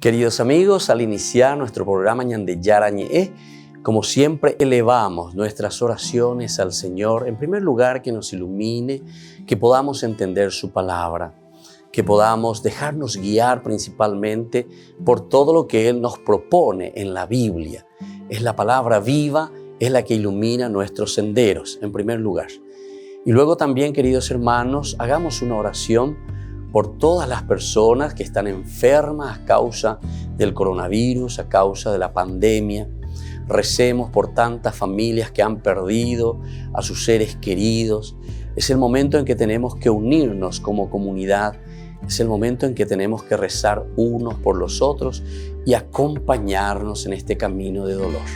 Queridos amigos, al iniciar nuestro programa Ñande Yarañe, como siempre elevamos nuestras oraciones al Señor, en primer lugar que nos ilumine, que podamos entender su palabra, que podamos dejarnos guiar principalmente por todo lo que Él nos propone en la Biblia. Es la palabra viva, es la que ilumina nuestros senderos, en primer lugar. Y luego también, queridos hermanos, hagamos una oración por todas las personas que están enfermas a causa del coronavirus, a causa de la pandemia. Recemos por tantas familias que han perdido a sus seres queridos. Es el momento en que tenemos que unirnos como comunidad. Es el momento en que tenemos que rezar unos por los otros y acompañarnos en este camino de dolor.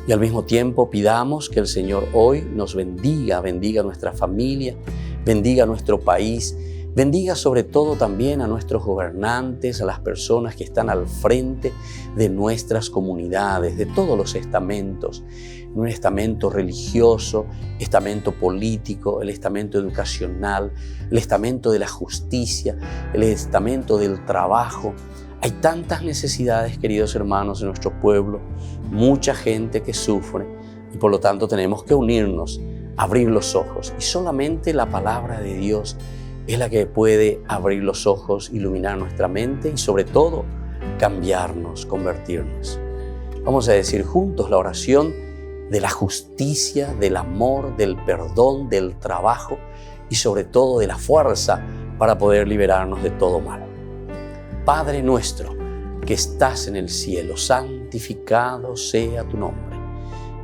Y al mismo tiempo pidamos que el Señor hoy nos bendiga a nuestra familia, bendiga a nuestro país, bendiga sobre todo también a nuestros gobernantes, a las personas que están al frente de nuestras comunidades, de todos los estamentos, un estamento religioso, estamento político, el estamento educacional, el estamento de la justicia, el estamento del trabajo. Hay tantas necesidades, queridos hermanos, en nuestro pueblo, mucha gente que sufre y por lo tanto tenemos que unirnos, abrir los ojos y solamente la palabra de Dios es la que puede abrir los ojos, iluminar nuestra mente y sobre todo cambiarnos, convertirnos. Vamos a decir juntos la oración de la justicia, del amor, del perdón, del trabajo y sobre todo de la fuerza para poder liberarnos de todo mal. Padre nuestro que estás en el cielo, santificado sea tu nombre.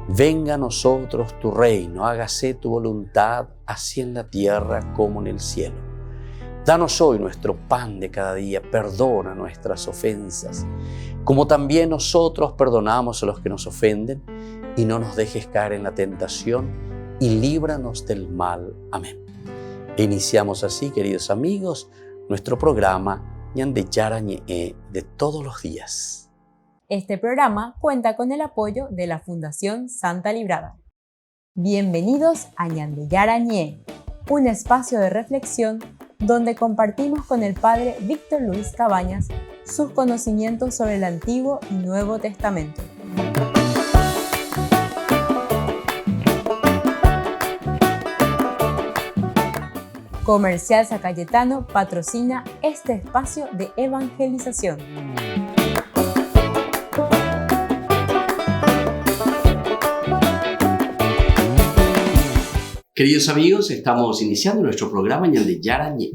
Venga a nosotros tu reino, hágase tu voluntad, así en la tierra como en el cielo. Danos hoy nuestro pan de cada día, perdona nuestras ofensas, como también nosotros perdonamos a los que nos ofenden, y no nos dejes caer en la tentación, y líbranos del mal. Amén. E iniciamos así, queridos amigos, nuestro programa Ñande Yarañe de todos los días. Este programa cuenta con el apoyo de la Fundación Santa Librada. Bienvenidos a Ñande Yarañe, un espacio de reflexión donde compartimos con el Padre Víctor Luis Cabañas sus conocimientos sobre el Antiguo y Nuevo Testamento. Comercial San Cayetano patrocina este espacio de evangelización. Queridos amigos, estamos iniciando nuestro programa Ñande Yarañe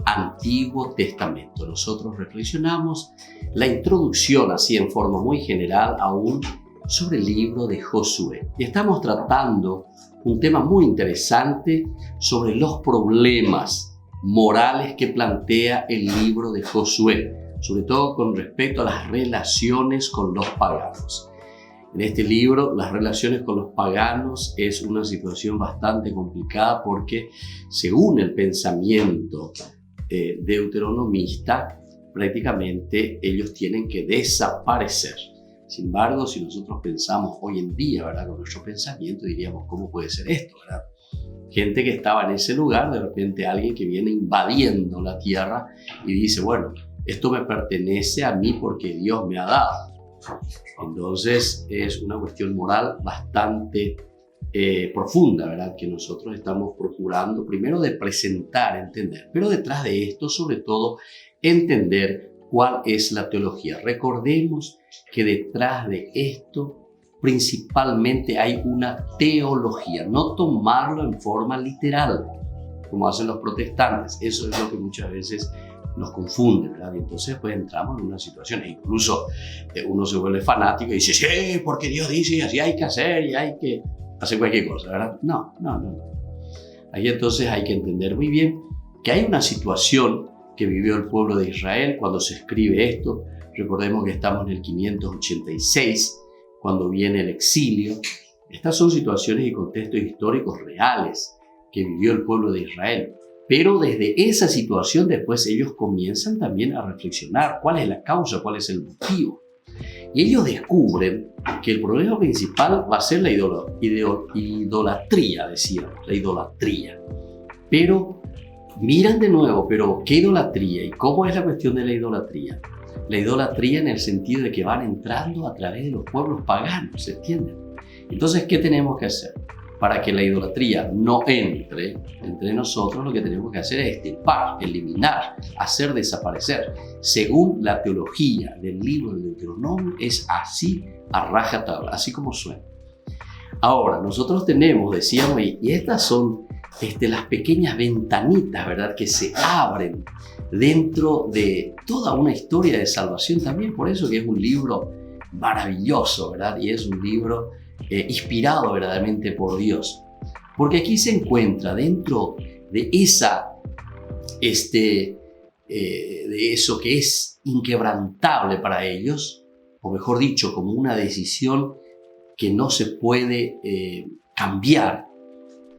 Antiguo Testamento. Nosotros reflexionamos la introducción, así en forma muy general, aún sobre el libro de Josué. Y estamos tratando un tema muy interesante sobre los problemas morales que plantea el libro de Josué, sobre todo con respecto a las relaciones con los paganos. En este libro, las relaciones con los paganos es una situación bastante complicada porque, según el pensamiento deuteronomista, prácticamente ellos tienen que desaparecer. Sin embargo, si nosotros pensamos hoy en día, ¿verdad?, con nuestro pensamiento, diríamos, ¿cómo puede ser esto?, ¿verdad? Gente que estaba en ese lugar, de repente alguien que viene invadiendo la tierra y dice, bueno, esto me pertenece a mí porque Dios me ha dado. Entonces es una cuestión moral bastante profunda, ¿verdad?, que nosotros estamos procurando primero de presentar, entender, pero detrás de esto, sobre todo, entender cuál es la teología. Recordemos que detrás de esto principalmente hay una teología, no tomarlo en forma literal, como hacen los protestantes. Eso es lo que muchas veces nos confunde, ¿verdad? Y entonces pues entramos en una situación, e incluso uno se vuelve fanático y dice, sí, porque Dios dice, así hay que hacer y hay que hacer cualquier cosa, ¿verdad? No. Ahí entonces hay que entender muy bien que hay una situación que vivió el pueblo de Israel cuando se escribe esto. Recordemos que estamos en el 586, cuando viene el exilio. Estas son situaciones y contextos históricos reales que vivió el pueblo de Israel. Pero desde esa situación después ellos comienzan también a reflexionar cuál es la causa, cuál es el motivo. Y ellos descubren que el problema principal va a ser la idolatría, decíamos, la idolatría. Pero miran de nuevo, pero ¿qué idolatría? ¿Y cómo es la cuestión de la idolatría? La idolatría en el sentido de que van entrando a través de los pueblos paganos, ¿se entiende? Entonces, ¿qué tenemos que hacer? Para que la idolatría no entre nosotros, lo que tenemos que hacer es extirpar, eliminar, hacer desaparecer. Según la teología del libro del Deuteronomio, es así a rajatabla, así como suena. Ahora, nosotros tenemos, decíamos, y estas son las pequeñas ventanitas, ¿verdad?, que se abren dentro de toda una historia de salvación también. Por eso que es un libro maravilloso, ¿verdad? Y es un libro inspirado verdaderamente por Dios. Porque aquí se encuentra dentro de de eso que es inquebrantable para ellos, o mejor dicho, como una decisión que no se puede cambiar,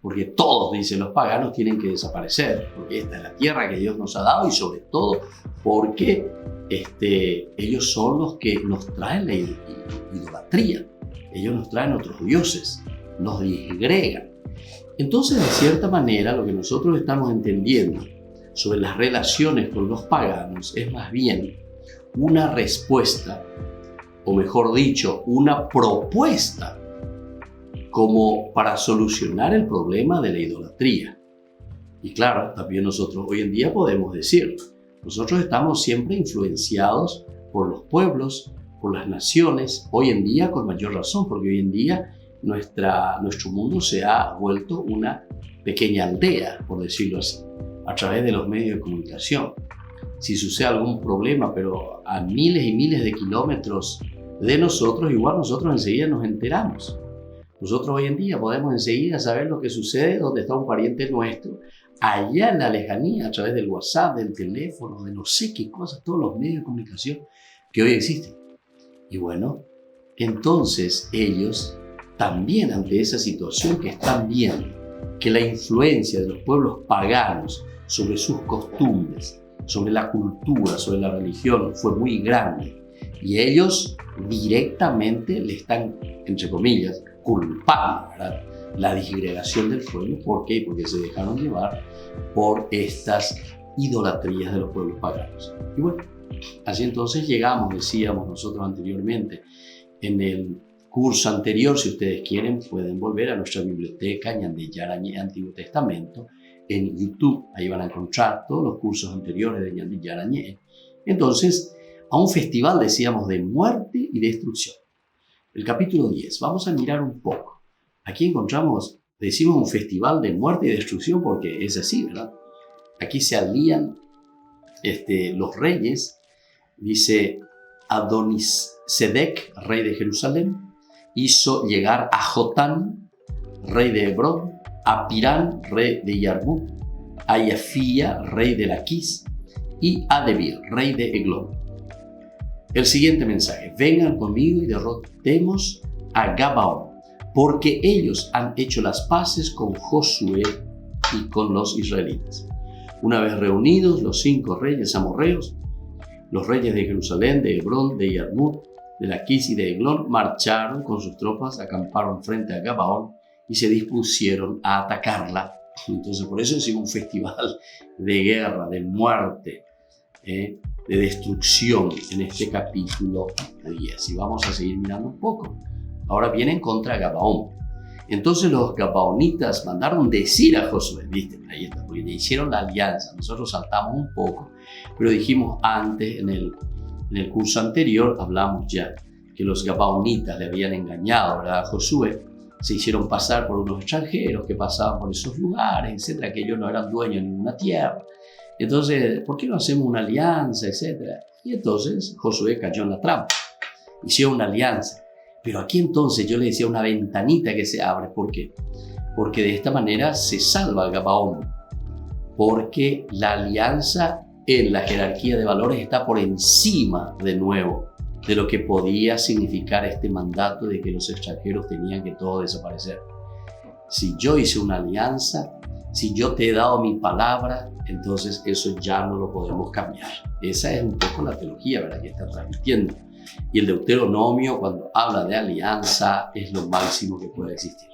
porque todos, dicen los paganos, tienen que desaparecer, porque esta es la tierra que Dios nos ha dado y sobre todo porque ellos son los que nos traen la idolatría, ellos nos traen otros dioses, nos disgregan. Entonces, de cierta manera, lo que nosotros estamos entendiendo sobre las relaciones con los paganos es más bien una respuesta, o mejor dicho, una propuesta como para solucionar el problema de la idolatría. Y claro, también nosotros hoy en día podemos decir, nosotros estamos siempre influenciados por los pueblos, por las naciones, hoy en día con mayor razón, porque hoy en día nuestro mundo se ha vuelto una pequeña aldea, por decirlo así, a través de los medios de comunicación. Si sucede algún problema, pero a miles y miles de kilómetros de nosotros, igual nosotros enseguida nos enteramos. Nosotros hoy en día podemos enseguida saber lo que sucede donde está un pariente nuestro, allá en la lejanía, a través del WhatsApp, del teléfono, de no sé qué cosas, todos los medios de comunicación que hoy existen. Y bueno, entonces ellos también ante esa situación que están viendo, que la influencia de los pueblos paganos sobre sus costumbres, sobre la cultura, sobre la religión fue muy grande, y ellos directamente le están, entre comillas, culpando, ¿verdad?, la disgregación del pueblo. ¿Por qué? Porque se dejaron llevar por estas idolatrías de los pueblos paganos. Y bueno, así entonces llegamos, decíamos nosotros anteriormente, en el curso anterior, si ustedes quieren, pueden volver a nuestra biblioteca Ñande Yarañé Antiguo Testamento en YouTube. Ahí van a encontrar todos los cursos anteriores de Ñande Yarañé. Entonces, a un festival, decíamos, de muerte y destrucción. El capítulo 10, vamos a mirar un poco. Aquí encontramos, decimos, un festival de muerte y destrucción porque es así, ¿verdad? Aquí se alían los reyes, dice Adonisedec, rey de Jerusalén, hizo llegar a Jotán, rey de Hebrón, a Pirán, rey de Yarmut, a Yafía, rey de Laquis, y a Debir, rey de Eglón. El siguiente mensaje: vengan conmigo y derrotemos a Gabaón, porque ellos han hecho las paces con Josué y con los israelitas. Una vez reunidos los 5 reyes amorreos, los reyes de Jerusalén, de Hebrón, de Yarmut, de Laquis y de Eglón, marcharon con sus tropas, acamparon frente a Gabaón y se dispusieron a atacarla. Entonces, por eso es un festival de guerra, de muerte, de destrucción en este capítulo 10. Y vamos a seguir mirando un poco. Ahora vienen contra Gabaón. Entonces los gabaonitas mandaron decir a Josué, ¿viste? Ahí está, porque le hicieron la alianza. Nosotros saltamos un poco, pero dijimos antes, en el curso anterior, hablamos ya que los gabaonitas le habían engañado, ¿verdad?, a Josué. Se hicieron pasar por unos extranjeros que pasaban por esos lugares, etcétera, que ellos no eran dueños de ninguna tierra. Entonces, ¿por qué no hacemos una alianza, etcétera? Y entonces Josué cayó en la trampa. Hicieron una alianza. Pero aquí entonces yo le decía una ventanita que se abre. ¿Por qué? Porque de esta manera se salva a Gabaón. Porque la alianza en la jerarquía de valores está por encima, de nuevo, de lo que podía significar este mandato de que los extranjeros tenían que todo desaparecer. Si yo hice una alianza, si yo te he dado mi palabra, entonces eso ya no lo podemos cambiar. Esa es un poco la teología, ¿verdad?, que está transmitiendo. Y el Deuteronomio, cuando habla de alianza, es lo máximo que puede existir.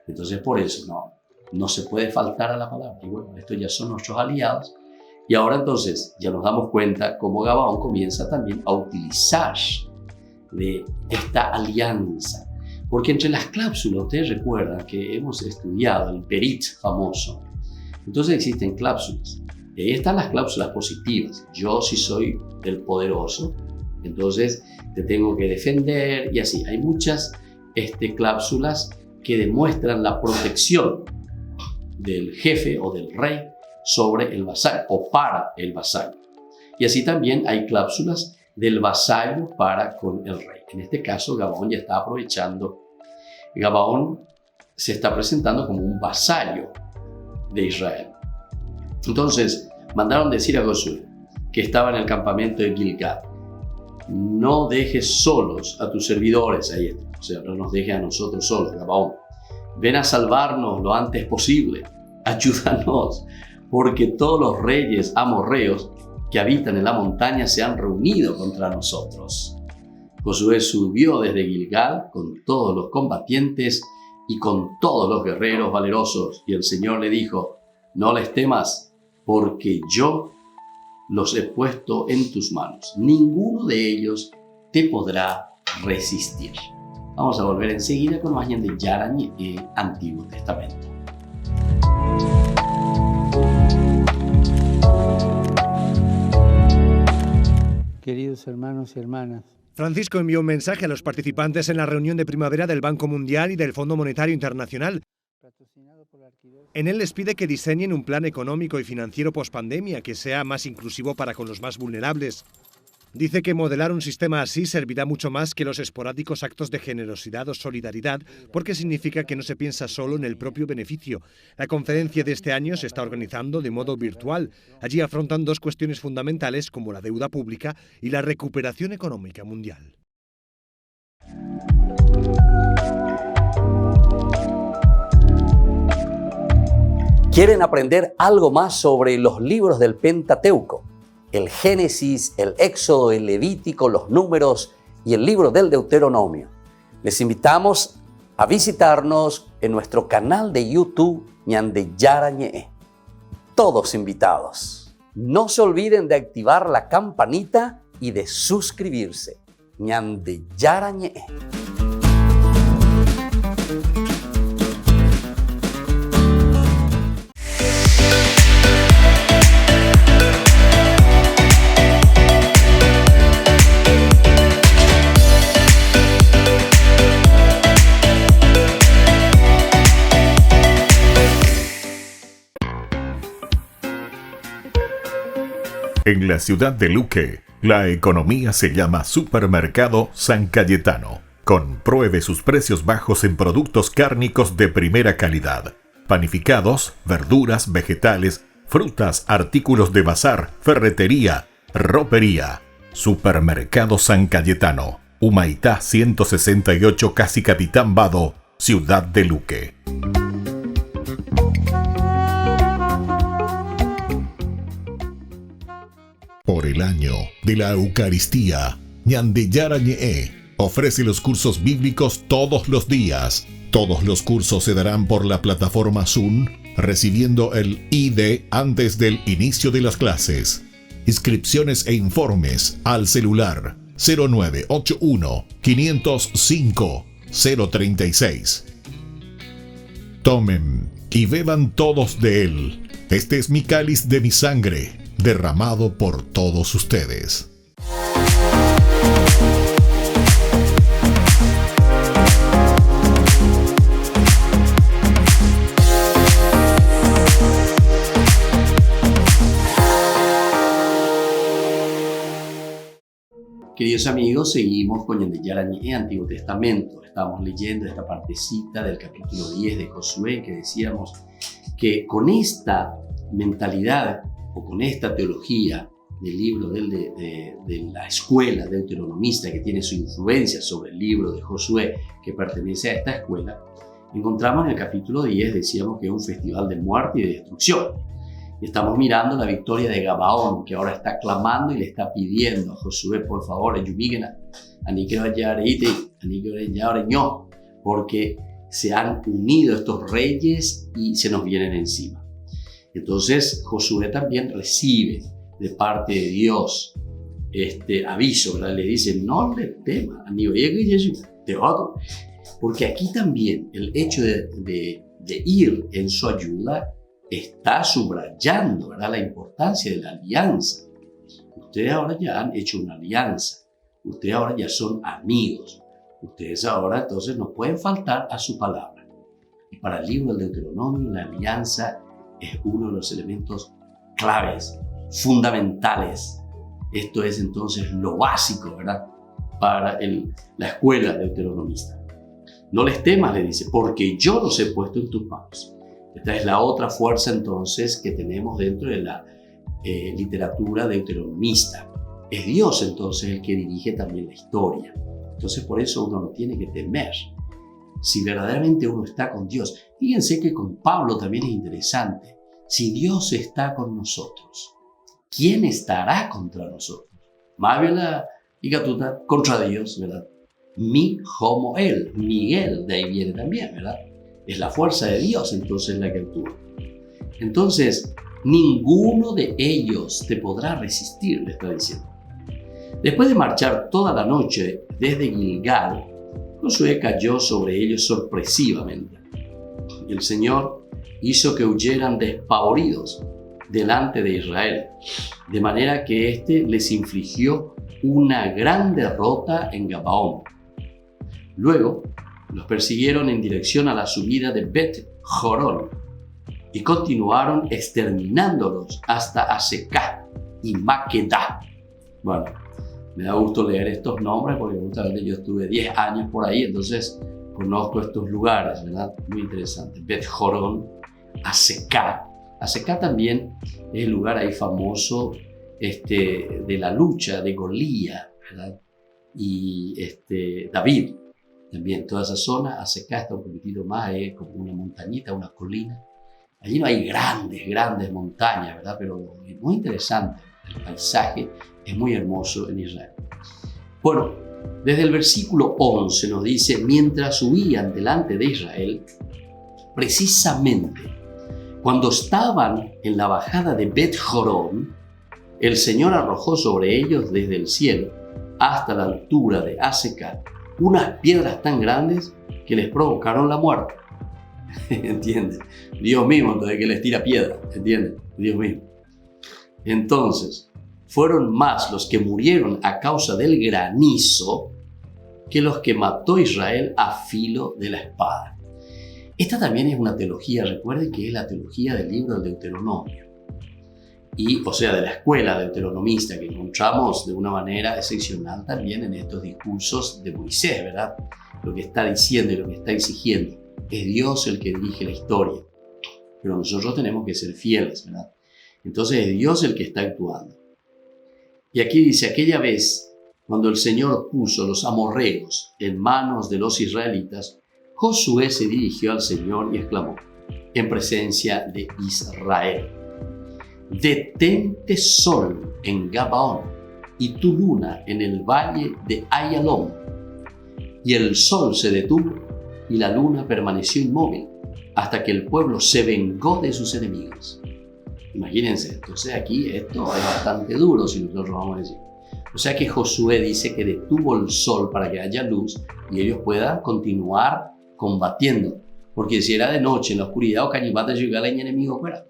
Entonces, por eso no se puede faltar a la palabra. Y bueno, estos ya son nuestros aliados. Y ahora entonces ya nos damos cuenta cómo Gabaón comienza también a utilizar de esta alianza. Porque entre las cláusulas, ustedes recuerdan que hemos estudiado el Berit famoso. Entonces existen cláusulas. Y ahí están las cláusulas positivas. Yo sí soy el poderoso, entonces te tengo que defender y así. Hay muchas cláusulas que demuestran la protección del jefe o del rey sobre el vasallo o para el vasallo. Y así también hay cláusulas del vasallo para con el rey. En este caso, Gabaón ya está aprovechando. Gabaón se está presentando como un vasallo de Israel. Entonces, mandaron decir a Josué, que estaba en el campamento de Gilgal: no dejes solos a tus servidores, ahí está, o sea, no nos dejes a nosotros solos, Gabaón. Ven a salvarnos lo antes posible, ayúdanos, porque todos los reyes amorreos que habitan en la montaña se han reunido contra nosotros. Josué subió desde Gilgal con todos los combatientes y con todos los guerreros valerosos, y el Señor le dijo: no les temas, porque yo los he puesto en tus manos. Ninguno de ellos te podrá resistir. Vamos a volver enseguida con más de Yarañé, Antiguo Testamento. Queridos hermanos y hermanas, Francisco envió un mensaje a los participantes en la reunión de primavera del Banco Mundial y del Fondo Monetario Internacional. En él les pide que diseñen un plan económico y financiero pospandemia que sea más inclusivo para con los más vulnerables. Dice que modelar un sistema así servirá mucho más que los esporádicos actos de generosidad o solidaridad, porque significa que no se piensa solo en el propio beneficio. La conferencia de este año se está organizando de modo virtual. Allí afrontan dos cuestiones fundamentales como la deuda pública y la recuperación económica mundial. ¿Quieren aprender algo más sobre los libros del Pentateuco? El Génesis, el Éxodo, el Levítico, los Números y el libro del Deuteronomio. Les invitamos a visitarnos en nuestro canal de YouTube Ñande Yarañé. Todos invitados. No se olviden de activar la campanita y de suscribirse. Ñande Yarañé. En la ciudad de Luque, la economía se llama Supermercado San Cayetano. Compruebe sus precios bajos en productos cárnicos de primera calidad. Panificados, verduras, vegetales, frutas, artículos de bazar, ferretería, ropería. Supermercado San Cayetano, Humaitá 168, Casi Capitán Vado, ciudad de Luque. Por el año de la Eucaristía, Ñande Yarañé ofrece los cursos bíblicos todos los días. Todos los cursos se darán por la plataforma Zoom, recibiendo el ID antes del inicio de las clases. Inscripciones e informes al celular 0981 505 036. Tomen y beban todos de él. Este es mi cáliz de mi sangre, derramado por todos ustedes. Queridos amigos, seguimos con Ñande Yarañé, Antiguo Testamento. Estamos leyendo esta partecita del capítulo 10 de Josué, que decíamos que con esta mentalidad o con esta teología del libro de la escuela deuteronomista, que tiene su influencia sobre el libro de Josué, que pertenece a esta escuela, encontramos en el capítulo 10, decíamos que es un festival de muerte y de destrucción. Y estamos mirando la victoria de Gabaón, que ahora está clamando y le está pidiendo a Josué: por favor, ayúdame, porque se han unido estos reyes y se nos vienen encima. Entonces Josué también recibe de parte de Dios este aviso, ¿verdad? Le dice, no le temas, porque aquí también el hecho de ir en su ayuda está subrayando, ¿verdad?, la importancia de la alianza. Ustedes ahora ya han hecho una alianza, ustedes ahora ya son amigos, ustedes ahora entonces no pueden faltar a su palabra. Y para el libro del Deuteronomio, la alianza es uno de los elementos claves, fundamentales. Esto es entonces lo básico, ¿verdad?, para la escuela deuteronomista. No les temas, le dice, porque yo los he puesto en tus manos. Esta es la otra fuerza entonces que tenemos dentro de la literatura deuteronomista. Es Dios entonces el que dirige también la historia. Entonces por eso uno no tiene que temer. Si verdaderamente uno está con Dios. Fíjense que con Pablo también es interesante. Si Dios está con nosotros, ¿quién estará contra nosotros? Más bien la Icatuta contra Dios, ¿verdad? Mi homo él, Miguel, de ahí viene también, ¿verdad? Es la fuerza de Dios entonces la que actúa. Entonces, ninguno de ellos te podrá resistir, le está diciendo. Después de marchar toda la noche desde Gilgal, Josué cayó sobre ellos sorpresivamente. El Señor hizo que huyeran despavoridos delante de Israel, de manera que éste les infligió una gran derrota en Gabaón. Luego los persiguieron en dirección a la subida de Bet Jorón y continuaron exterminándolos hasta Azekah y Maquedá. Bueno, me da gusto leer estos nombres porque justamente yo estuve 10 años por ahí, entonces conozco estos lugares, ¿verdad? Muy interesante. Bet Jorón, Azekah. Azekah también es el lugar ahí famoso de la lucha de Golías, ¿verdad? Y David. También toda esa zona, Azekah está un poquitito más, como una montañita, una colina. Allí no hay grandes montañas, ¿verdad? Pero es muy interesante. El paisaje es muy hermoso en Israel. Bueno, desde el versículo 11 nos dice, mientras huían delante de Israel, precisamente cuando estaban en la bajada de Bet Jorón, el Señor arrojó sobre ellos desde el cielo hasta la altura de Azekah unas piedras tan grandes que les provocaron la muerte. ¿Entiendes? Dios mismo, entonces, que les tira piedras. ¿Entiendes? Dios mismo. Entonces, fueron más los que murieron a causa del granizo que los que mató Israel a filo de la espada. Esta también es una teología, recuerden que es la teología del libro del Deuteronomio. O sea, de la escuela deuteronomista que encontramos de una manera excepcional también en estos discursos de Moisés, ¿verdad? Lo que está diciendo y lo que está exigiendo. Es Dios el que dirige la historia, pero nosotros tenemos que ser fieles, ¿verdad? Entonces es Dios el que está actuando. Y aquí dice, aquella vez, cuando el Señor puso los amorreos en manos de los israelitas, Josué se dirigió al Señor y exclamó, en presencia de Israel, detente sol en Gabaón y tu luna en el valle de Ayalón. Y el sol se detuvo y la luna permaneció inmóvil hasta que el pueblo se vengó de sus enemigos. Imagínense, entonces aquí esto es bastante duro si nosotros vamos a decir. O sea que Josué dice que detuvo el sol para que haya luz y ellos puedan continuar combatiendo. Porque si era de noche, en la oscuridad, o cañibata llegaba el enemigo fuera,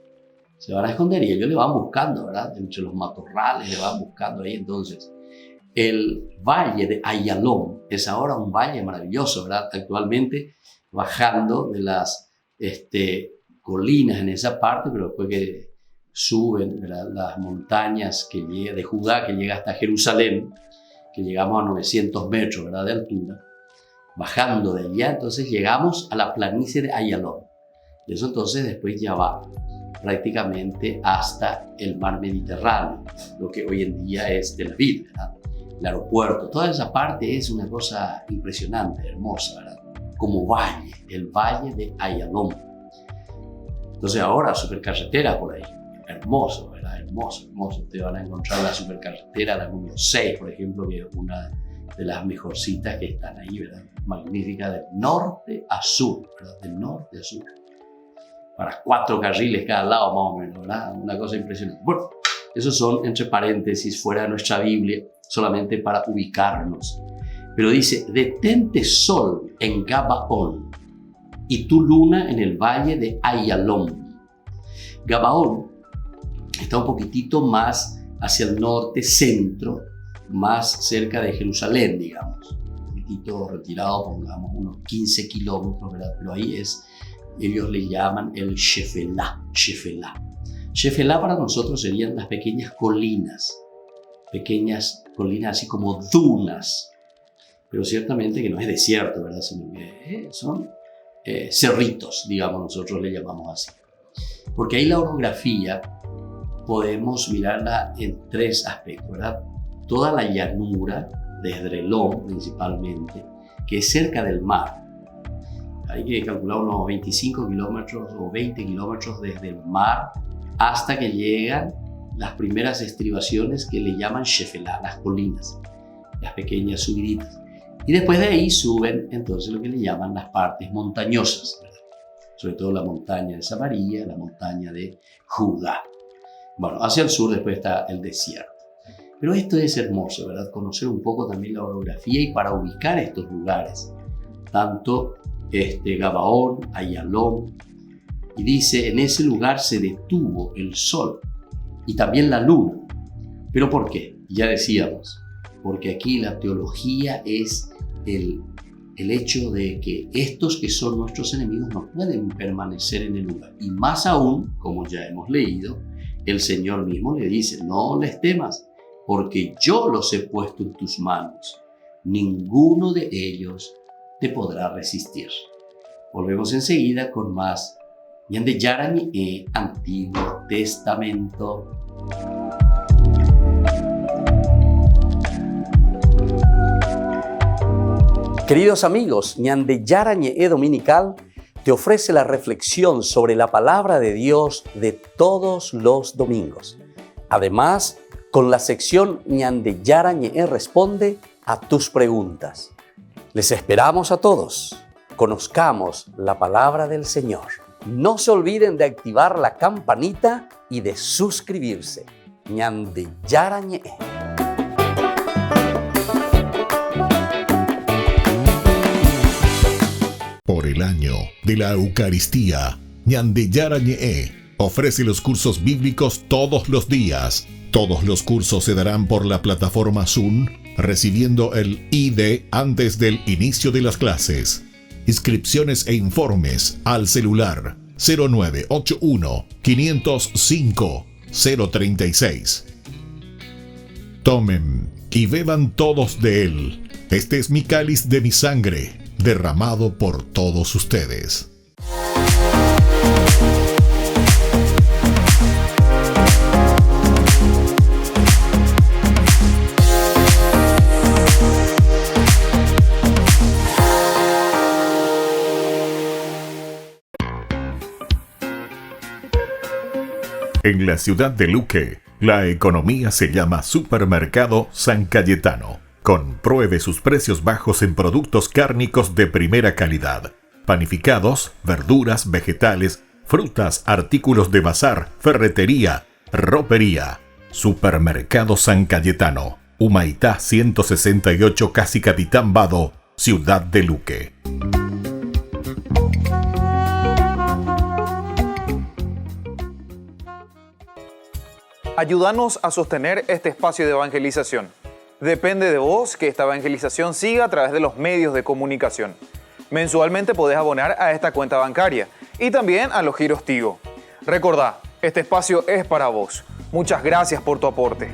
se van a esconder y ellos le van buscando, ¿verdad? Entre los matorrales le van buscando ahí. Entonces, el valle de Ayalón es ahora un valle maravilloso, ¿verdad? Actualmente bajando de las colinas en esa parte, pero después que suben, ¿verdad?, las montañas de Judá que llega hasta Jerusalén, que llegamos a 900 metros, ¿verdad?, de altura, bajando de allá, entonces llegamos a la planicie de Ayalón. Y eso entonces después ya va prácticamente hasta el mar Mediterráneo, lo que hoy en día es Tel Aviv, ¿verdad?, el aeropuerto. Toda esa parte es una cosa impresionante, hermosa, ¿verdad?, como valle, el valle de Ayalón. Entonces ahora supercarretera por ahí, hermoso, ¿verdad?, hermoso. Ustedes van a encontrar la supercarretera, la número 6, por ejemplo, que es una de las mejorcitas que están ahí, ¿verdad?, magnífica, del norte a sur, ¿verdad?, del norte a sur. para 4 carriles cada lado más o menos, ¿verdad? Una cosa impresionante. Bueno, esos son entre paréntesis fuera de nuestra Biblia, solamente para ubicarnos. Pero dice, detente sol en Gabaón y tu luna en el valle de Ayalón. Gabaón está un poquitito más hacia el norte, centro, más cerca de Jerusalén, digamos. Un poquitito retirado, pongamos unos 15 kilómetros, ¿verdad? Pero ahí es, ellos le llaman el Shefelá. Shefelá para nosotros serían las pequeñas colinas así como dunas, pero ciertamente que no es desierto, ¿verdad? Sino que son cerritos, digamos, nosotros le llamamos así. Porque ahí la orografía podemos mirarla en 3 aspectos, ¿verdad? Toda la llanura de Edrelón principalmente, que es cerca del mar. Hay que calcular unos 25 kilómetros o 20 kilómetros desde el mar hasta que llegan las primeras estribaciones que le llaman Shefelá, las colinas, las pequeñas subiditas. Y después de ahí suben entonces lo que le llaman las partes montañosas, ¿verdad? Sobre todo la montaña de Samaria, la montaña de Judá. Bueno, hacia el sur después está el desierto. Pero esto es hermoso, ¿verdad? Conocer un poco también la orografía y para ubicar estos lugares, tanto Gabaón, Ayalón. Y dice, en ese lugar se detuvo el sol y también la luna. ¿Pero por qué? Ya decíamos, porque aquí la teología es el hecho de que estos que son nuestros enemigos no pueden permanecer en el lugar. Y más aún, como ya hemos leído, el Señor mismo le dice, no les temas, porque yo los he puesto en tus manos. Ninguno de ellos te podrá resistir. Volvemos enseguida con más Ñande Yarañe, Antiguo Testamento. Queridos amigos, Ñande Yarañe Dominical te ofrece la reflexión sobre la palabra de Dios de todos los domingos. Además, con la sección Ñande Yarañe responde a tus preguntas. Les esperamos a todos. Conozcamos la palabra del Señor. No se olviden de activar la campanita y de suscribirse. Ñande Yarañe. Por el año de la Eucaristía, Ñande Yarañe ofrece los cursos bíblicos todos los días. Todos los cursos se darán por la plataforma Zoom, recibiendo el ID antes del inicio de las clases. Inscripciones e informes al celular 0981 505 036. Tomen y beban todos de él. Este es mi cáliz de mi sangre, derramado por todos ustedes. En la ciudad de Luque, la economía se llama Supermercado San Cayetano. Compruebe sus precios bajos en productos cárnicos de primera calidad. Panificados, verduras, vegetales, frutas, artículos de bazar, ferretería, ropería. Supermercado San Cayetano. Humaitá 168 Casi Capitán Vado, ciudad de Luque. Ayúdanos a sostener este espacio de evangelización. Depende de vos que esta evangelización siga a través de los medios de comunicación. Mensualmente podés abonar a esta cuenta bancaria y también a los giros Tigo. Recordá, este espacio es para vos. Muchas gracias por tu aporte.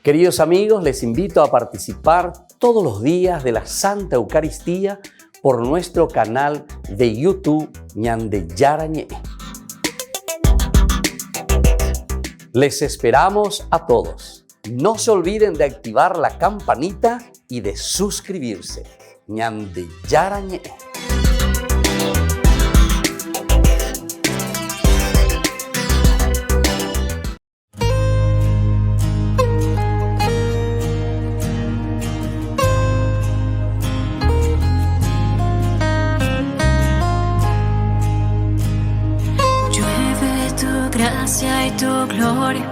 Queridos amigos, les invito a participar todos los días de la Santa Eucaristía por nuestro canal de YouTube Ñande Yarañe. Les esperamos a todos. No se olviden de activar la campanita y de suscribirse. Ñande Yarañe. Gracia y tu gloria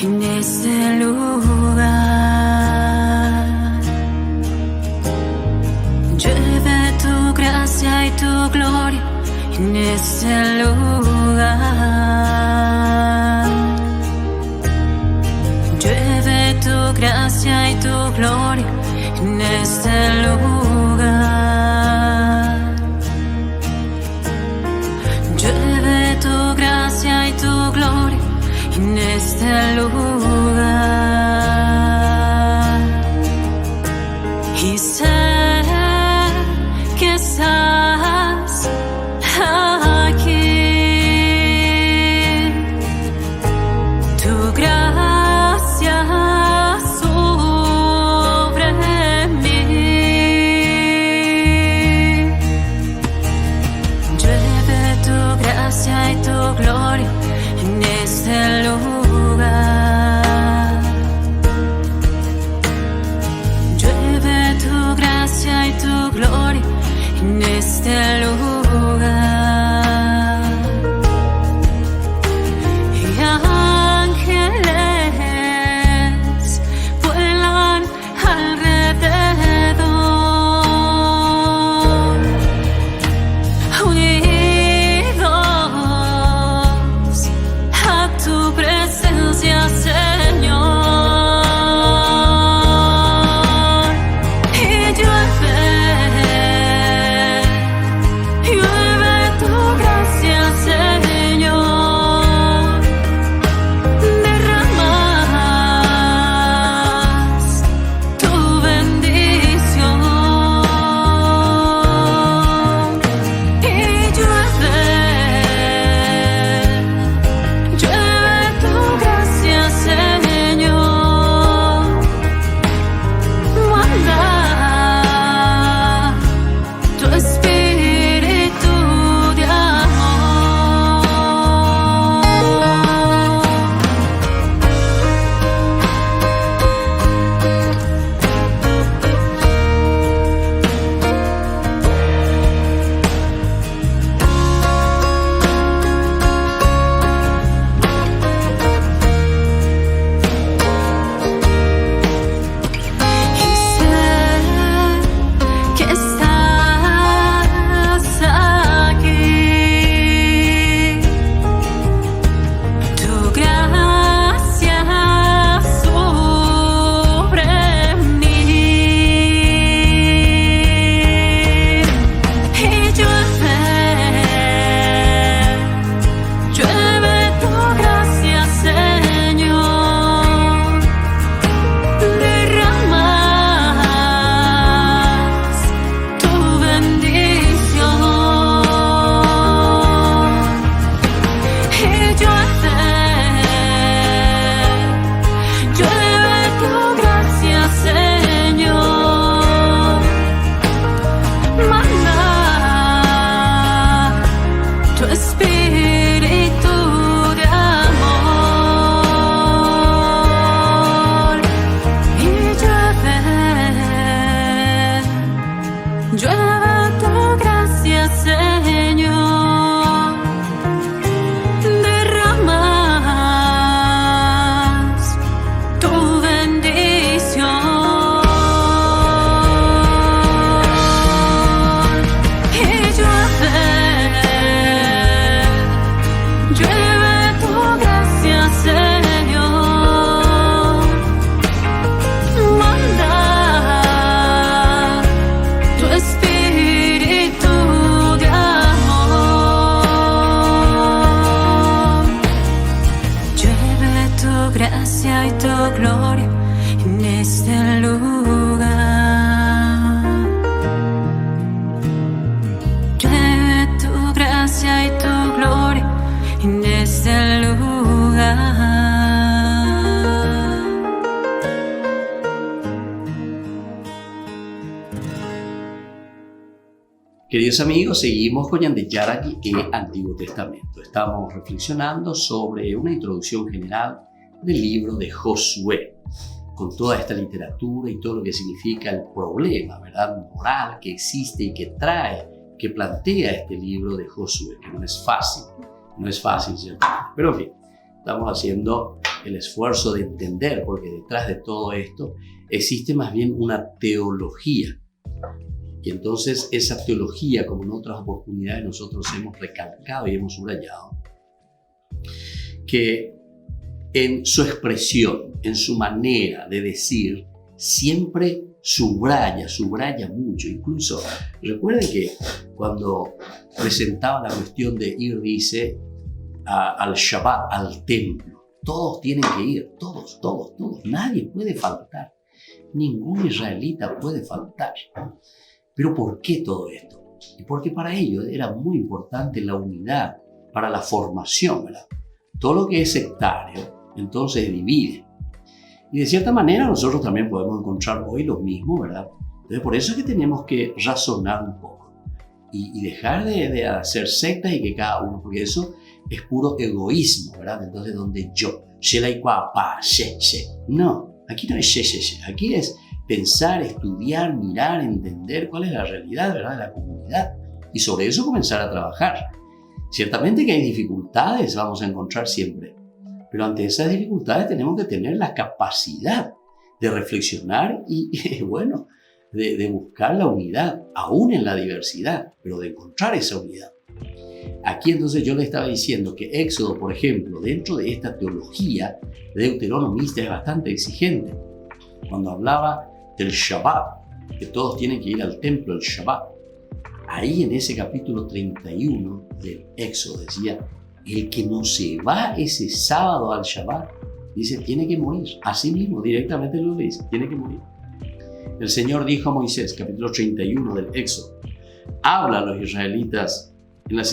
en este lugar. Llueve tu gracia y tu gloria en este lugar. Llueve tu gracia y tu gloria en este lugar. Llueve tu gracia y tu gloria en este lugar. Y sé que estás aquí. Tu gracia sobre mí. Llueve tu gracia y tu gloria en este lugar. Llueve tu gracia y tu gloria en este lugar. Y ángeles vuelan alrededor, unidos a tu presencia, Señor. Y llueve tu gracia, Señor. Derramas tu bendición. Y llueve tu gracia, Señor. Manda tu espíritu de amor. Y sé que estás aquí. Tu gracia sobre mí. Y llueve tu gracia, Señor. Derramas tu bendición. Y llueve tu gracia, Señor. Manda tu espíritu de amor. Y llueve tu gracia, Señor. Derramas tu bendición. Y llueve tu gracia, Señor. Manda tu espíritu de amor. Llueve tu gracia y tu gloria en este lugar. Queridos amigos, seguimos con Ñande Yarañe y Antiguo Testamento. Estamos reflexionando sobre una introducción general del libro de Josué, con toda esta literatura y todo lo que significa el problema, ¿verdad?, moral que existe y que plantea este libro de Josué, que no es fácil, ¿cierto? Pero en fin, estamos haciendo el esfuerzo de entender, porque detrás de todo esto existe más bien una teología. Y entonces esa teología, como en otras oportunidades nosotros hemos recalcado y hemos subrayado, que en su expresión, en su manera de decir, siempre subraya mucho. Incluso recuerden que cuando presentaba la cuestión de ir, dice, al Shabbat, al templo, todos tienen que ir, todos, nadie puede faltar, ningún israelita puede faltar. Pero ¿por qué todo esto? Y porque para ellos era muy importante la unidad para la formación, ¿verdad? Todo lo que es sectario, entonces divide. Y de cierta manera nosotros también podemos encontrar hoy lo mismo, ¿verdad? Entonces por eso es que tenemos que razonar un poco y dejar de hacer sectas y que cada uno, porque eso es puro egoísmo, ¿verdad? Entonces donde yo, no, aquí no es aquí es pensar, estudiar, mirar, entender cuál es la realidad, ¿verdad?, de la comunidad y sobre eso comenzar a trabajar. Ciertamente que hay dificultades, vamos a encontrar siempre, pero ante esas dificultades tenemos que tener la capacidad de reflexionar y bueno, de buscar la unidad, aún en la diversidad, pero de encontrar esa unidad. Aquí entonces yo le estaba diciendo que Éxodo, por ejemplo, dentro de esta teología deuteronomista es bastante exigente. Cuando hablaba del Shabbat, que todos tienen que ir al templo el Shabbat, ahí en ese capítulo 31 del Éxodo decía, el que no se va ese sábado al Shabbat, dice, tiene que morir. Así mismo, directamente lo dice, tiene que morir. El Señor dijo a Moisés, capítulo 31 del Éxodo, habla a los israelitas en los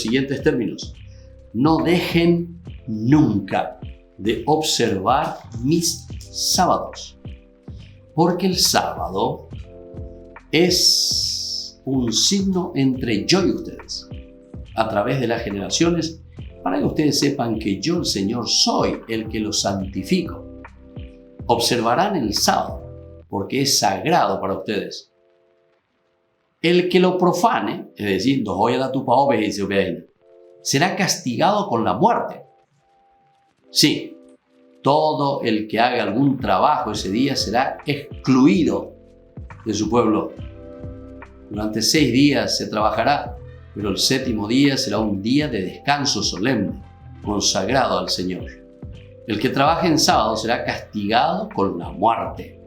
siguientes términos, no dejen nunca de observar mis sábados, porque el sábado es un signo entre yo y ustedes, a través de las generaciones, para que ustedes sepan que yo, el Señor, soy el que los santifico. Observarán el sábado, porque es sagrado para ustedes. El que lo profane, es decir, será castigado con la muerte. Sí, todo el que haga algún trabajo ese día será excluido de su pueblo. Durante 6 días se trabajará, pero el 7º día será un día de descanso solemne, consagrado al Señor. El que trabaje en sábado será castigado con la muerte.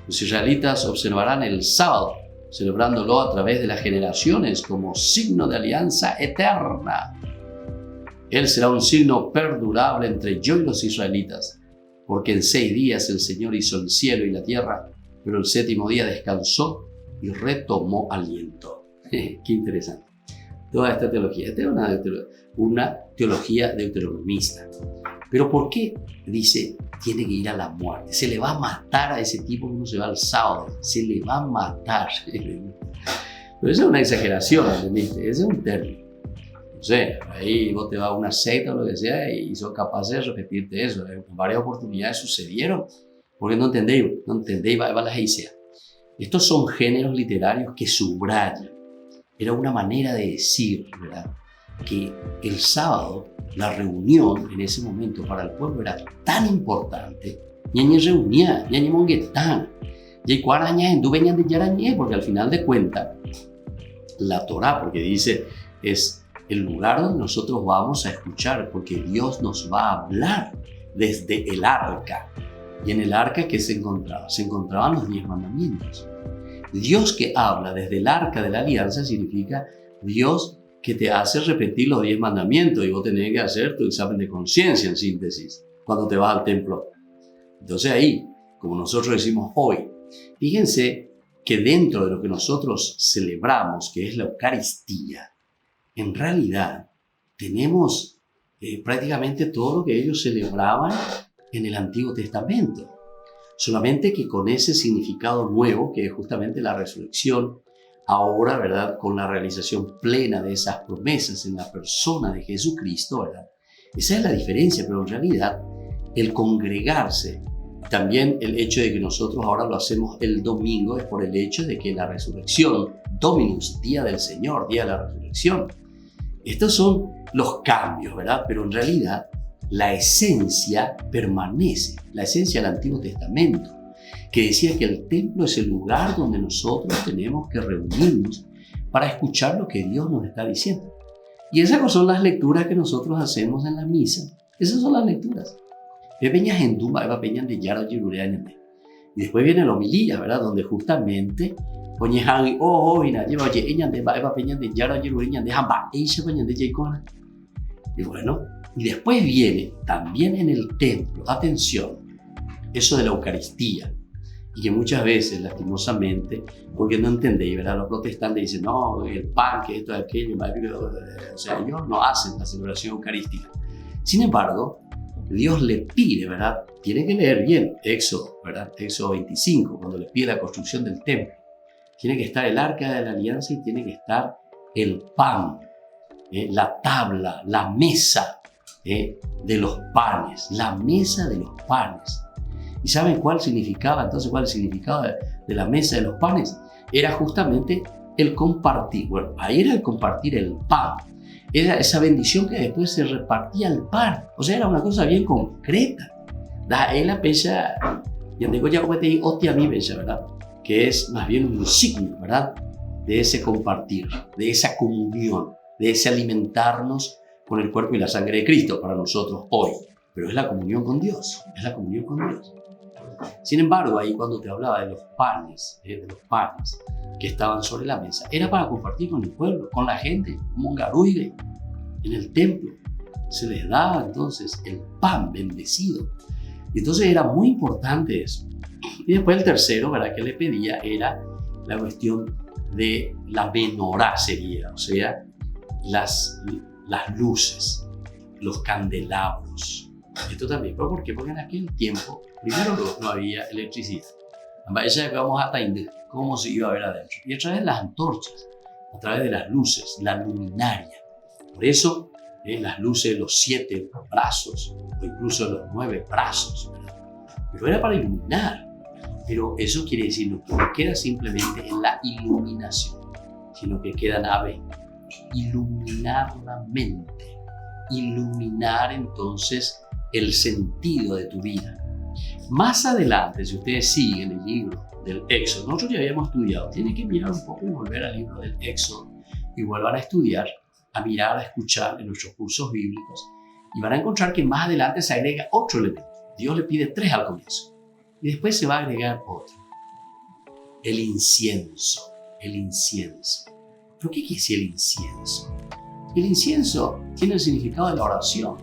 Los israelitas observarán el sábado, celebrándolo a través de las generaciones como signo de alianza eterna. Él será un signo perdurable entre yo y los israelitas, porque en 6 días el Señor hizo el cielo y la tierra, pero el 7º día descansó y retomó aliento. Qué interesante. Toda esta teología. Esta es una teología deuteronomista. Pero ¿por qué dice tiene que ir a la muerte? Se le va a matar a ese tipo que no se va al sábado. Se le va a matar. Pero eso es una exageración, ¿entendiste? Ese es un término. No sé, ahí vos te vas a una secta o lo que sea y sos capaz de repetirte eso. En varias oportunidades sucedieron. Porque no entendéis, va la geisea. Estos son géneros literarios que subrayan. Era una manera de decir, ¿verdad?, que el sábado, la reunión en ese momento para el pueblo era tan importante. Ñañe reunía, ñañe monguetán, y cuaraña en duveñan de Yarañe, porque al final de cuentas, la Torá, porque dice, es el lugar donde nosotros vamos a escuchar, porque Dios nos va a hablar desde el arca. Y en el arca, ¿qué se encontraba? Se encontraban los 10 mandamientos. Dios que habla desde el arca de la alianza significa Dios que te hace repetir los 10 mandamientos y vos tenés que hacer tu examen de conciencia en síntesis cuando te vas al templo. Entonces ahí, como nosotros decimos hoy, fíjense que dentro de lo que nosotros celebramos, que es la Eucaristía, en realidad tenemos prácticamente todo lo que ellos celebraban en el Antiguo Testamento. Solamente que con ese significado nuevo, que es justamente la resurrección, ahora, ¿verdad?, con la realización plena de esas promesas en la persona de Jesucristo, ¿verdad? Esa es la diferencia, pero en realidad el congregarse, también el hecho de que nosotros ahora lo hacemos el domingo, es por el hecho de que la resurrección, Dominus, día del Señor, día de la resurrección, estos son los cambios, ¿verdad? Pero en realidad la esencia permanece, la esencia del Antiguo Testamento, que decía que el templo es el lugar donde nosotros tenemos que reunirnos para escuchar lo que Dios nos está diciendo. Y esas son las lecturas que nosotros hacemos en la misa. Esas son las lecturas. Y después viene la homilía, ¿verdad? Donde justamente y bueno, y después viene también en el templo, atención, eso de la Eucaristía. Y que muchas veces, lastimosamente, porque no entendéis, ¿verdad? Los protestantes dicen, no, el pan, que esto, aquello, o sea, ellos no hacen la celebración eucarística. Sin embargo, Dios le pide, ¿verdad? Tiene que leer bien Éxodo, ¿verdad? Éxodo 25, cuando le pide la construcción del templo. Tiene que estar el arca de la alianza y tiene que estar el pan, la tabla, la mesa de los panes, la mesa de los panes. ¿Y saben cuál significaba entonces? ¿Cuál es el significado de la mesa de los panes? Era justamente el compartir. Bueno, ahí era el compartir el pan. Era esa bendición que después se repartía el pan. O sea, era una cosa bien concreta. Es la pecha, y ande ya te hostia mi pecha, ¿verdad? Que es más bien un signo, ¿verdad? De ese compartir, de esa comunión, de ese alimentarnos con el cuerpo y la sangre de Cristo para nosotros hoy. Pero es la comunión con Dios, es la comunión con Dios. Sin embargo, ahí cuando te hablaba de los panes que estaban sobre la mesa, era para compartir con el pueblo, con la gente, como un garuide en el templo. Se les daba entonces el pan bendecido. Y entonces era muy importante eso. Y después el tercero, ¿verdad?, que le pedía era la cuestión de la menorá sería, o sea, las luces, los candelabros. Esto también, ¿pero por qué? Porque en aquel tiempo, primero no había electricidad. Vamos a entender cómo se iba a ver adentro. Y a través de las antorchas, a través de las luces, la luminaria. Por eso, las luces de los 7 brazos, o incluso de los 9 brazos, ¿verdad? Pero era para iluminar. Pero eso quiere decir que no queda simplemente en la iluminación, sino que queda en iluminar la mente. Iluminar entonces el sentido de tu vida. Más adelante, si ustedes siguen el libro del Éxodo, nosotros ya habíamos estudiado, tienen que mirar un poco y volver al libro del Éxodo y vuelvan a estudiar, a mirar, a escuchar en nuestros cursos bíblicos y van a encontrar que más adelante se agrega otro elemento. Dios le pide 3 al comienzo y después se va a agregar otro. El incienso. El incienso. ¿Pero qué quiere decir el incienso? El incienso tiene el significado de la oración.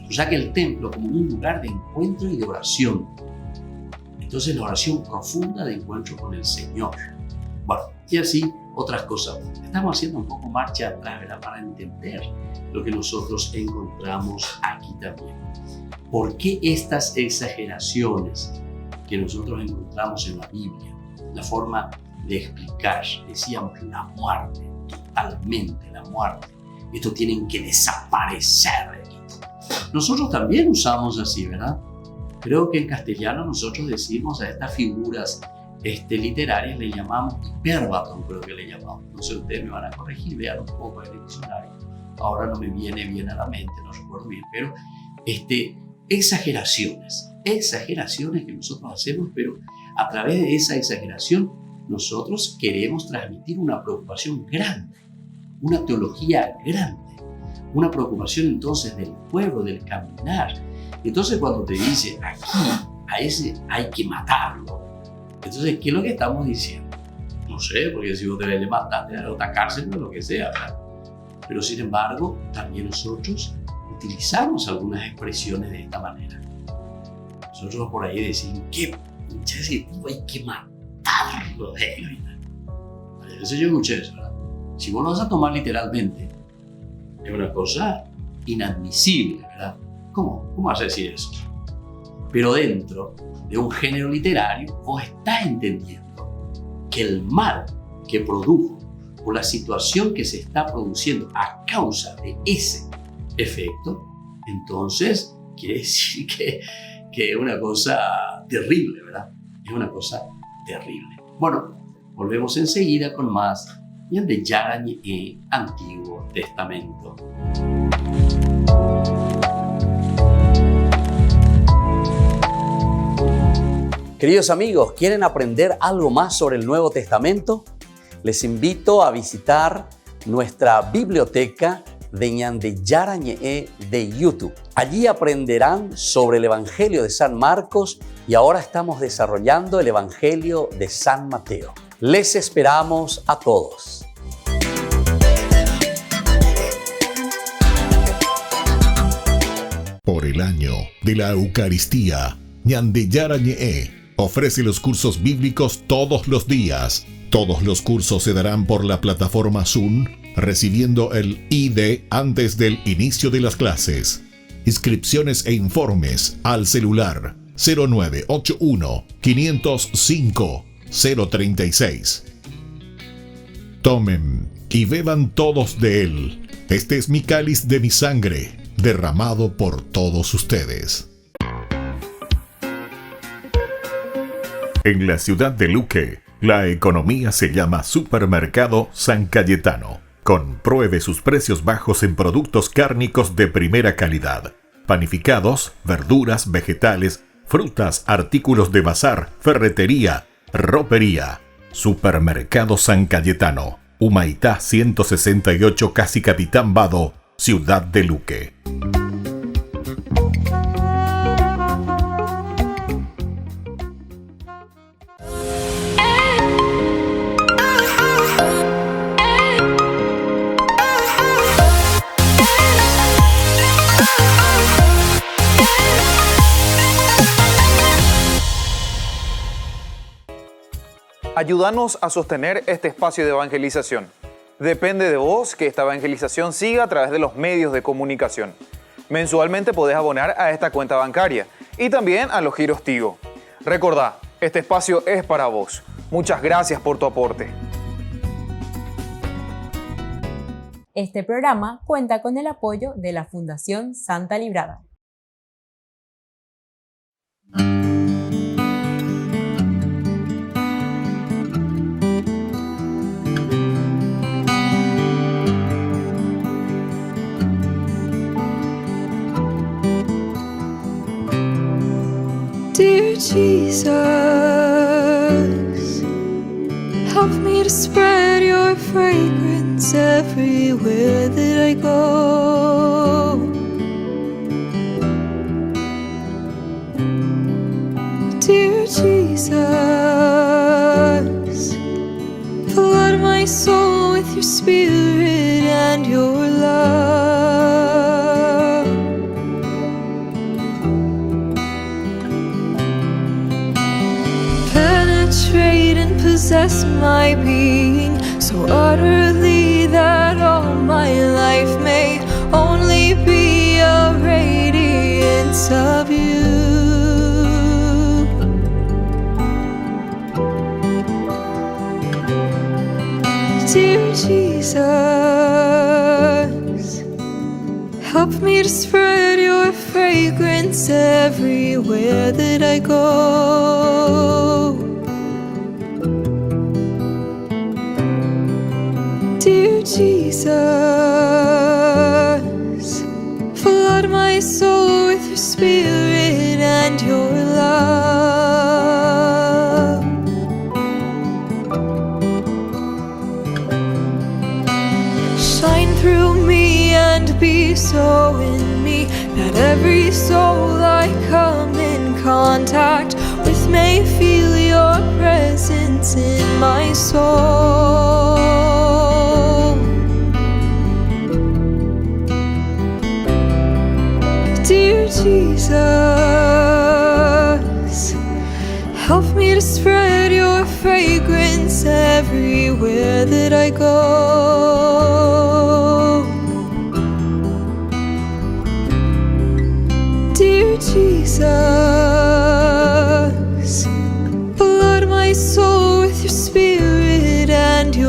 O sea que el templo como un lugar de encuentro y de oración. Entonces la oración profunda de encuentro con el Señor. Bueno, y así otras cosas. Estamos haciendo un poco marcha atrás, ¿verdad?, para entender lo que nosotros encontramos aquí también. ¿Por qué estas exageraciones que nosotros encontramos en la Biblia? La forma de explicar, decíamos, la muerte, totalmente la muerte. Esto tienen que desaparecer. Nosotros también usamos así, ¿verdad? Creo que en castellano nosotros decimos a estas figuras literarias, le llamamos hiperbatón, creo que le llamamos. No sé, ustedes me van a corregir, vean un poco el diccionario. Ahora no me viene bien a la mente, no recuerdo bien, pero exageraciones que nosotros hacemos, pero a través de esa exageración nosotros queremos transmitir una preocupación grande, una teología grande, una preocupación entonces del pueblo, del caminar. Entonces cuando te dice aquí, a ese hay que matarlo, entonces ¿qué es lo que estamos diciendo? No sé, porque si vos te le matar, te dará otra cárcel o lo que sea, ¿verdad? Pero sin embargo, también nosotros utilizamos algunas expresiones de esta manera. Nosotros por ahí decimos que ese tipo hay que matarlo. Eso yo escuché eso, ¿verdad? Si vos lo vas a tomar literalmente, es una cosa inadmisible, ¿verdad? ¿Cómo vas a decir eso? Pero dentro de un género literario, vos estás entendiendo que el mal que produjo o la situación que se está produciendo a causa de ese efecto, entonces quiere decir que es una cosa terrible, ¿verdad? Es una cosa terrible. Bueno, volvemos enseguida con más Ñande Yarañe Antiguo Testamento. Queridos amigos, ¿quieren aprender algo más sobre el Nuevo Testamento? Les invito a visitar nuestra biblioteca de Ñande Yarañe de YouTube. Allí aprenderán sobre el Evangelio de San Marcos y ahora estamos desarrollando el Evangelio de San Mateo. Les esperamos a todos. Por el año de la Eucaristía, Ñande Yarañe ofrece los cursos bíblicos todos los días. Todos los cursos se darán por la plataforma Zoom, recibiendo el ID antes del inicio de las clases. Inscripciones e informes al celular 0981 505 036. Tomen y beban todos de él. Este es mi cáliz de mi sangre, derramado por todos ustedes. En la ciudad de Luque, la economía se llama Supermercado San Cayetano. Compruebe sus precios bajos en productos cárnicos de primera calidad. Panificados, verduras, vegetales, frutas, artículos de bazar, ferretería, ropería. Supermercado San Cayetano. Humaitá 168, Casi Capitán Vado, ciudad de Luque. Ayúdanos a sostener este espacio de evangelización. Depende de vos que esta evangelización siga a través de los medios de comunicación. Mensualmente podés abonar a esta cuenta bancaria y también a los giros Tigo. Recordá, este espacio es para vos. Muchas gracias por tu aporte. Este programa cuenta con el apoyo de la Fundación Santa Librada. Dear Jesus, help me to spread your fragrance everywhere that I go. Dear Jesus, flood my soul with your spirit and your love. Penetrate and possess my being so utterly that all my life may only be a radiance of you. Dear Jesus, help me to spread your fragrance everywhere that I go. Dear Jesus, flood my soul with your spirit and your love. Shine through me and be so in me that every soul I come in contact with may feel your presence in my soul. Dear Jesus, help me to spread your fragrance everywhere that I go. Dear Jesus, flood my soul with your spirit and your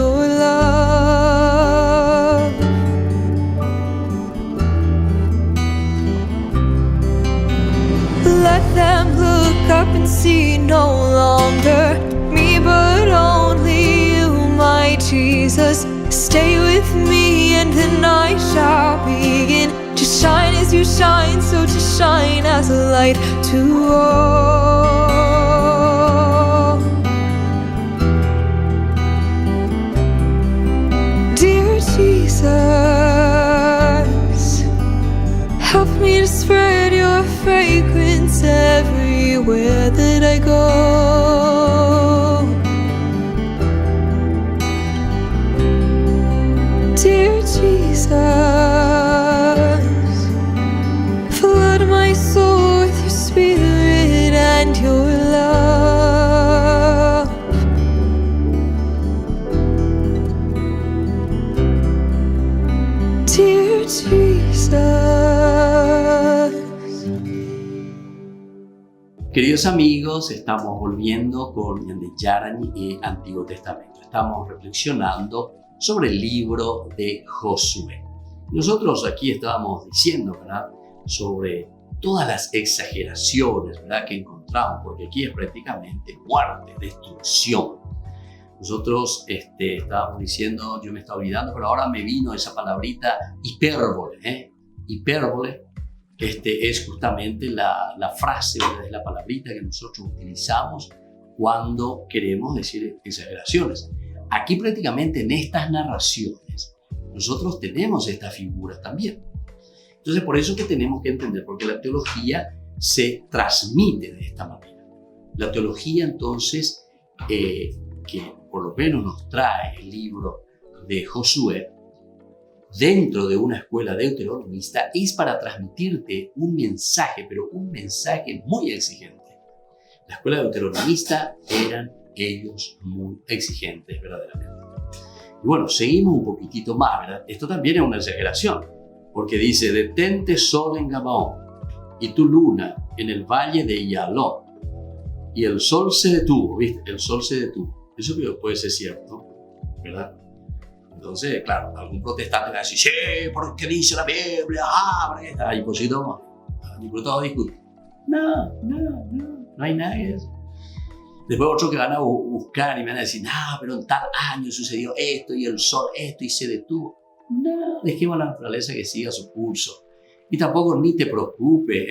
see no longer me, but only you, my Jesus. Stay with me and the night shall begin to shine as you shine, so to shine as a light to all. Dear Jesus, help me to spread your fragrance everywhere that I go. Dear Jesus, flood my soul with your spirit and your love. Dear Jesus. Queridos amigos, estamos volviendo con Ñande Yarañe Antiguo Testamento. Estamos reflexionando sobre el libro de Josué. Nosotros aquí estábamos diciendo, ¿verdad?, sobre todas las exageraciones, ¿verdad?, que encontramos, porque aquí es prácticamente muerte, destrucción. Nosotros estábamos diciendo, yo me estaba olvidando, pero ahora me vino esa palabrita hipérbole. Hipérbole es justamente la frase, ¿verdad?, es la palabrita que nosotros utilizamos cuando queremos decir exageraciones. Aquí prácticamente en estas narraciones nosotros tenemos esta figura también. Entonces por eso que tenemos que entender, porque la teología se transmite de esta manera. La teología entonces, que por lo menos nos trae el libro de Josué, dentro de una escuela deuteronomista, es para transmitirte un mensaje, pero un mensaje muy exigente. La escuela deuteronomista eran ellos muy exigentes, verdaderamente. Y bueno, seguimos un poquitito más, ¿verdad? Esto también es una exageración, porque dice, detente sol en Gabaón y tu luna en el valle de Yalón. Y el sol se detuvo, ¿viste? El sol se detuvo. Eso puede ser cierto, ¿verdad? Entonces, claro, algún protestante va a decir, sí, porque dice la Biblia, porque está ahí, pues sí, toma. Diputado discute. No hay nada que eso. Después otros que van a buscar y me van a decir, no, pero en tal año sucedió esto y el sol esto y se detuvo. No, dejemos a la naturaleza que siga su curso. Y tampoco ni te preocupes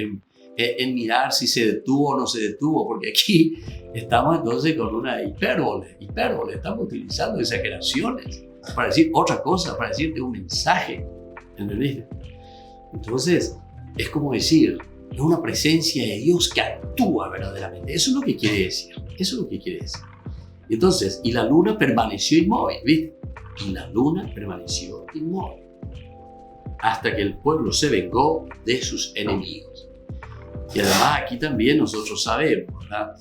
en mirar si se detuvo o no se detuvo, porque aquí estamos entonces con una hipérbole. Estamos utilizando exageraciones para decir otra cosa, para decirte un mensaje. ¿Entendiste? Entonces, es como decir, es una presencia de Dios que actúa verdaderamente. Eso es lo que quiere decir. Entonces, y la luna permaneció inmóvil, ¿viste? Y la luna permaneció inmóvil hasta que el pueblo se vengó de sus enemigos. Y además aquí también nosotros sabemos, ¿verdad?,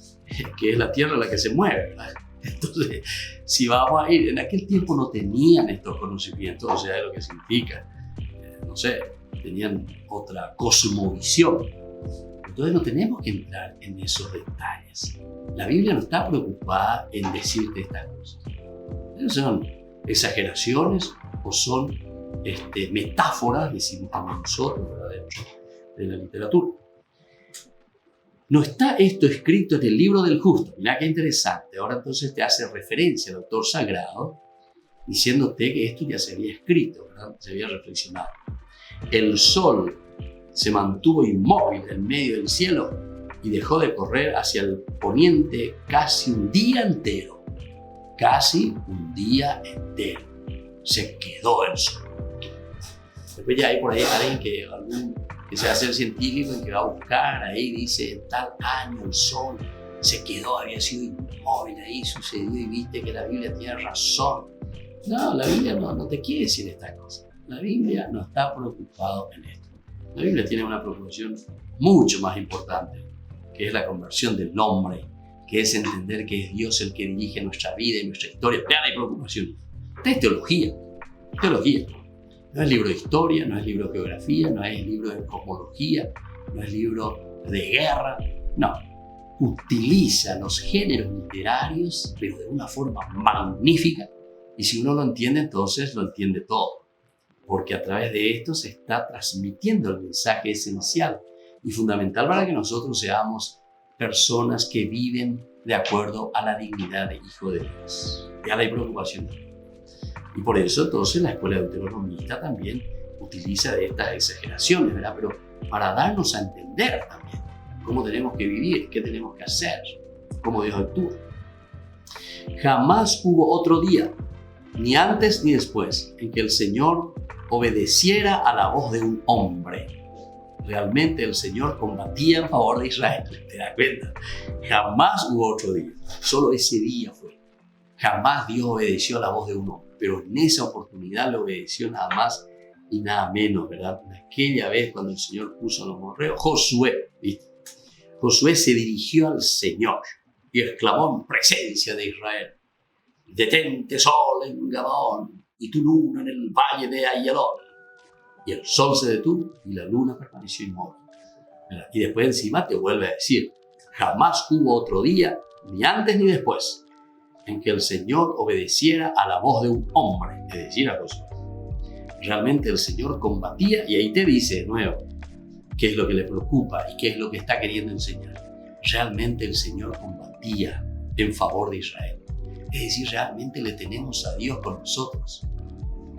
que es la tierra la que se mueve, ¿verdad? Entonces, si vamos a ir, en aquel tiempo no tenían estos conocimientos, o sea, de lo que significa, no sé, tenían otra cosmovisión. Entonces no tenemos que entrar en esos detalles. La Biblia no está preocupada en decirte estas cosas. ¿Son exageraciones o son metáforas, decimos también nosotros, ¿verdad?, dentro de la literatura? No está esto escrito en el libro del justo. Mirá qué interesante. Ahora entonces te hace referencia el autor sagrado diciéndote que esto ya se había escrito, ¿verdad?, se había reflexionado. El sol se mantuvo inmóvil en medio del cielo y dejó de correr hacia el poniente casi un día entero. Casi un día entero. Se quedó el sol. Después ya hay por ahí alguien que se hace el científico y que va a buscar, ahí dice, en tal año el sol se quedó, había sido inmóvil, ahí sucedió y viste que la Biblia tiene razón. No, la Biblia no te quiere decir esta cosa. La Biblia no está preocupada en esto. La Biblia tiene una preocupación mucho más importante, que es la conversión del hombre, que es entender que es Dios el que dirige nuestra vida y nuestra historia. Ya no hay preocupación. Esta es teología. No es libro de historia, no es libro de geografía, no es libro de cosmología, no es libro de guerra. No. Utiliza los géneros literarios, pero de una forma magnífica. Y si uno lo entiende, entonces lo entiende todo. Porque a través de esto se está transmitiendo el mensaje esencial y fundamental para que nosotros seamos personas que viven de acuerdo a la dignidad de hijo de Dios. Ya no hay preocupación. Y por eso entonces la escuela deuteronomista también utiliza estas exageraciones, ¿verdad? Pero para darnos a entender también cómo tenemos que vivir, qué tenemos que hacer, cómo Dios actúa. Jamás hubo otro día, ni antes ni después, en que el Señor obedeciera a la voz de un hombre. Realmente el Señor combatía en favor de Israel. ¿Te das cuenta? Jamás hubo otro día. Solo ese día fue. Jamás Dios obedeció a la voz de un hombre. Pero en esa oportunidad le obedeció nada más y nada menos, ¿verdad? Aquella vez cuando el Señor puso a los morreos, Josué, ¿viste? Josué se dirigió al Señor y exclamó en presencia de Israel: detente sol en Gabaón y tu luna en el valle de Ayalón. Y el sol se detuvo y la luna permaneció inmóvil. ¿Verdad? Y después encima te vuelve a decir: jamás hubo otro día, ni antes ni después, en que el Señor obedeciera a la voz de un hombre, es decir, a Josué. Realmente el Señor combatía, y ahí te dice de nuevo qué es lo que le preocupa y qué es lo que está queriendo enseñar. Realmente el Señor combatía en favor de Israel. Es decir, realmente le tenemos a Dios con nosotros.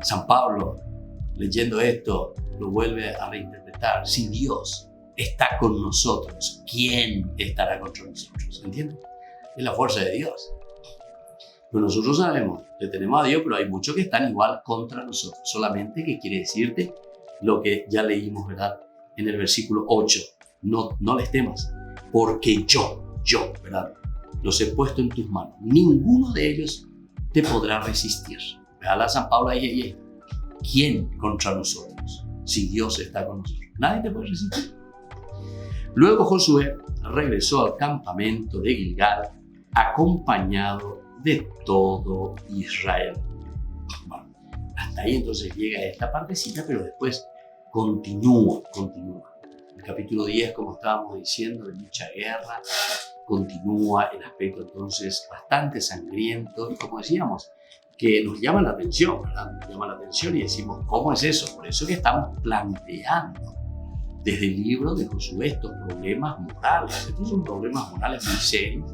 San Pablo, leyendo esto, lo vuelve a reinterpretar. Si Dios está con nosotros, ¿quién estará contra nosotros? ¿Entiendes? Es la fuerza de Dios. Pero nosotros sabemos que tenemos a Dios, pero hay muchos que están igual contra nosotros. Solamente que quiere decirte lo que ya leímos, ¿verdad? En el versículo 8. No les temas, porque yo, ¿verdad? Los he puesto en tus manos. Ninguno de ellos te podrá resistir. Veala San Pablo ahí. ¿Quién contra nosotros? Si Dios está con nosotros. Nadie te puede resistir. Luego Josué regresó al campamento de Gilgal acompañado de todo Israel. Bueno, hasta ahí entonces llega esta partecita, pero después continúa. El capítulo 10, como estábamos diciendo, de mucha guerra, continúa el aspecto entonces bastante sangriento y, como decíamos, que nos llama la atención, ¿verdad? Nos llama la atención y decimos, ¿cómo es eso? Por eso que estamos planteando desde el libro de Josué estos problemas morales. Estos son problemas morales muy serios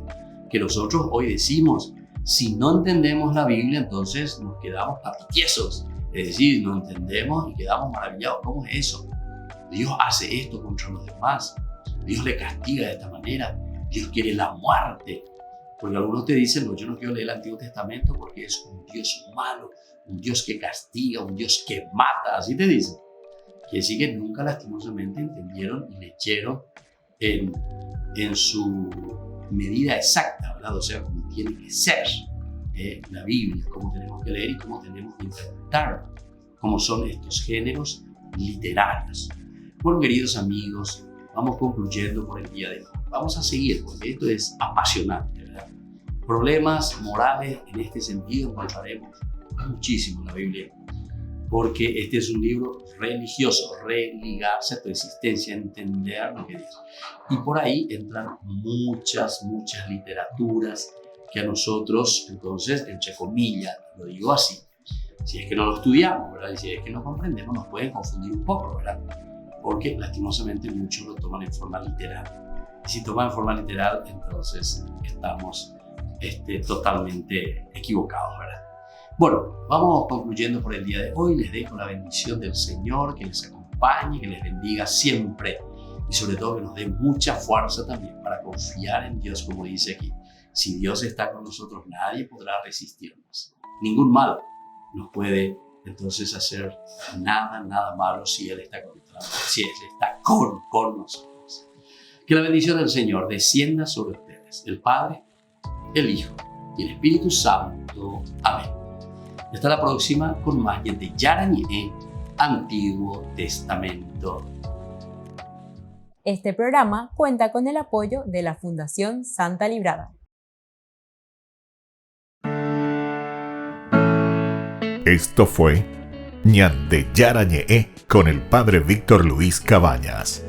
que nosotros hoy decimos, si no entendemos la Biblia, entonces nos quedamos tiesos. Es decir, no entendemos y quedamos maravillados. ¿Cómo es eso? Dios hace esto contra los demás. Dios le castiga de esta manera. Dios quiere la muerte. Porque algunos te dicen, no, yo no quiero leer el Antiguo Testamento porque es un Dios malo, un Dios que castiga, un Dios que mata. Así te dicen. Quiere decir que nunca lastimosamente entendieron y leyeron en su medida exacta, ¿verdad? O sea, como tiene que ser la Biblia, cómo tenemos que leer y cómo tenemos que interpretar, cómo son estos géneros literarios. Bueno, queridos amigos, vamos concluyendo por el día de hoy. Vamos a seguir, porque esto es apasionante, ¿verdad? Problemas morales en este sentido encontraremos muchísimo en la Biblia, porque este es un libro religioso, religarse a tu existencia, entender lo que dice. Y por ahí entran muchas literaturas que a nosotros, entonces, entre comillas, lo digo así, si es que no lo estudiamos, ¿verdad? Y si es que no comprendemos, nos pueden confundir un poco, ¿verdad? Porque lastimosamente muchos lo toman en forma literal. Y si toman en forma literal, entonces estamos totalmente equivocados, ¿verdad? Bueno, vamos concluyendo por el día de hoy. Les dejo la bendición del Señor, que les acompañe, que les bendiga siempre y sobre todo que nos dé mucha fuerza también para confiar en Dios, como dice aquí. Si Dios está con nosotros, nadie podrá resistirnos. Ningún mal nos puede entonces hacer nada malo si Él está con nosotros, si Él está con nosotros. Que la bendición del Señor descienda sobre ustedes, el Padre, el Hijo y el Espíritu Santo. Amén. Hasta la próxima con más de Yarañé, Antiguo Testamento. Este programa cuenta con el apoyo de la Fundación Santa Librada. Esto fue Ñande Yarañé con el Padre Víctor Luis Cabañas.